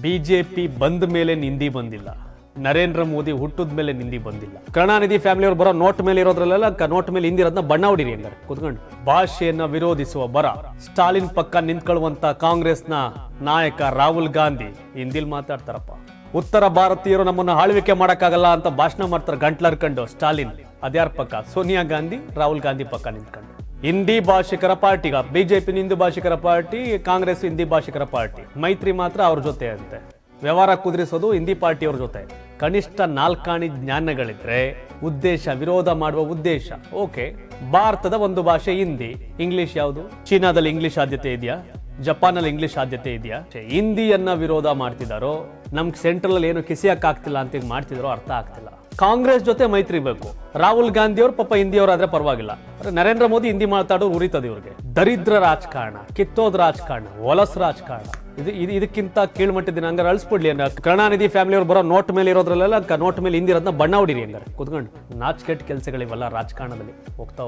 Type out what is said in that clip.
BJP ಬಂದ ಮೇಲೆ ನಿಂದಿ ಬಂದಿಲ್ಲ. ನರೇಂದ್ರ ಮೋದಿ ಹುಟ್ಟಿದ ಮೇಲೆ ನಿಂದಿ ಬಂದಿಲ್ಲ. ಕರುಣಾನಿಧಿ ಫ್ಯಾಮಿಲಿಯವರು ಬರೋ ನೋಟ್ ಮೇಲೆ ಇರೋದ್ರಲ್ಲೆಲ್ಲ ನೋಟ್ ಮೇಲೆ ಹಿಂದಿರೋದನ್ನ ಬಣ್ಣ ಹೊಡಿರಿ ಹಂಗಾರೆ ಕುತ್ಕೊಂಡು. ಭಾಷೆಯನ್ನ ವಿರೋಧಿಸುವ ಬರ ಸ್ಟಾಲಿನ್ ಪಕ್ಕ ನಿಂತ್ಕೊಳ್ಳುವಂತ ಕಾಂಗ್ರೆಸ್ನ ನಾಯಕ ರಾಹುಲ್ ಗಾಂಧಿ ಹಿಂದಿಲ್ ಮಾತಾಡ್ತಾರಪ್ಪ. ಉತ್ತರ ಭಾರತೀಯರು ನಮ್ಮನ್ನು ಆಳ್ವಿಕೆ ಮಾಡಕ್ಕಾಗಲ್ಲ ಅಂತ ಭಾಷಣ ಮಾಡ್ತಾರೆ ಗಂಟ್ಲರ್ಕೊಂಡು ಸ್ಟಾಲಿನ್. ಅದ್ಯಾರ ಪಕ್ಕ? ಸೋನಿಯಾ ಗಾಂಧಿ ರಾಹುಲ್ ಗಾಂಧಿ ಪಕ್ಕ ನಿಂತ್ಕೊಂಡು. ಹಿಂದಿ ಭಾಷಿಕರ ಪಾರ್ಟಿಗ ಬಿಜೆಪಿ ಹಿಂದಿ ಭಾಷಿಕರ ಪಾರ್ಟಿ, ಕಾಂಗ್ರೆಸ್ ಹಿಂದಿ ಭಾಷಿಕರ ಪಾರ್ಟಿ. ಮೈತ್ರಿ ಮಾತ್ರ ಅವ್ರ ಜೊತೆ ಅಂತೆ. ವ್ಯವಹಾರ ಕುದುರಿಸೋದು ಹಿಂದಿ ಪಾರ್ಟಿಯವ್ರ ಜೊತೆ. ಕನಿಷ್ಠ ನಾಲ್ಕಾಣಿ ಜ್ಞಾನಗಳಿದ್ರೆ ಉದ್ದೇಶ ವಿರೋಧ ಮಾಡುವ ಉದ್ದೇಶ ಓಕೆ. ಭಾರತದ ಒಂದು ಭಾಷೆ ಹಿಂದಿ, ಇಂಗ್ಲಿಷ್ ಯಾವುದು? ಚೀನಾದಲ್ಲಿ ಇಂಗ್ಲಿಷ್ ಆದ್ಯತೆ ಇದೆಯಾ? ಜಪಾನಲ್ಲಿ ಇಂಗ್ಲಿಷ್ ಆದ್ಯತೆ ಇದೆಯಾ? ಹಿಂದಿಯನ್ನ ವಿರೋಧ ಮಾಡ್ತಿದಾರೋ, ನಮ್ಗೆ ಸೆಂಟ್ರಲ್ ಅಲ್ಲಿ ಏನು ಕಿಸಿಯಕ್ಕಾಗ್ತಿಲ್ಲ ಅಂತ ಮಾಡ್ತಿದಾರೋ ಅರ್ಥ ಆಗ್ತಿಲ್ಲ. ಕಾಂಗ್ರೆಸ್ ಜೊತೆ ಮೈತ್ರಿ ಬೇಕು. ರಾಹುಲ್ ಗಾಂಧಿ ಅವ್ರು ಪಾಪ ಹಿಂದಿಯವ್ರಾದ್ರೆ ಪರವಾಗಿಲ್ಲ. ನರೇಂದ್ರ ಮೋದಿ ಹಿಂದಿ ಮಾತಾಡೋರು ಉರಿತದೆ ಇವ್ರಿಗೆ. ದರಿದ್ರ ರಾಜಕಾರಣ, ಕಿತ್ತೋದ್ ರಾಜಕಾರಣ, ಹೊಲಸ್ ರಾಜಕಾರಣ. ಇದಕ್ಕಿಂತ ಕೀಳ್ಮಟ್ಟದ ಹಂಗಾರೆ ಅಳಿಸ್ಬಿಡ್ಲಿ. ಕರುಣಾನಿಧಿ ಫ್ಯಾಮಿಲಿಯವ್ರು ಬರೋ ನೋಟ್ ಮೇಲೆ ಇರೋದ್ರಲ್ಲೆಲ್ಲ ನೋಟ್ ಮೇಲೆ ಹಿಂದಿರೋದನ್ನ ಬಣ್ಣ ಹೊಡಿರಿ ಹಂಗಾರೆ ಕುತ್ಕೊಂಡು. ನಾಚ್ಕೆಟ್ ಕೆಲಸಗಳಿವೆಲ್ಲ ರಾಜಕಾರಣದಲ್ಲಿ ಹೋಗ್ತಾ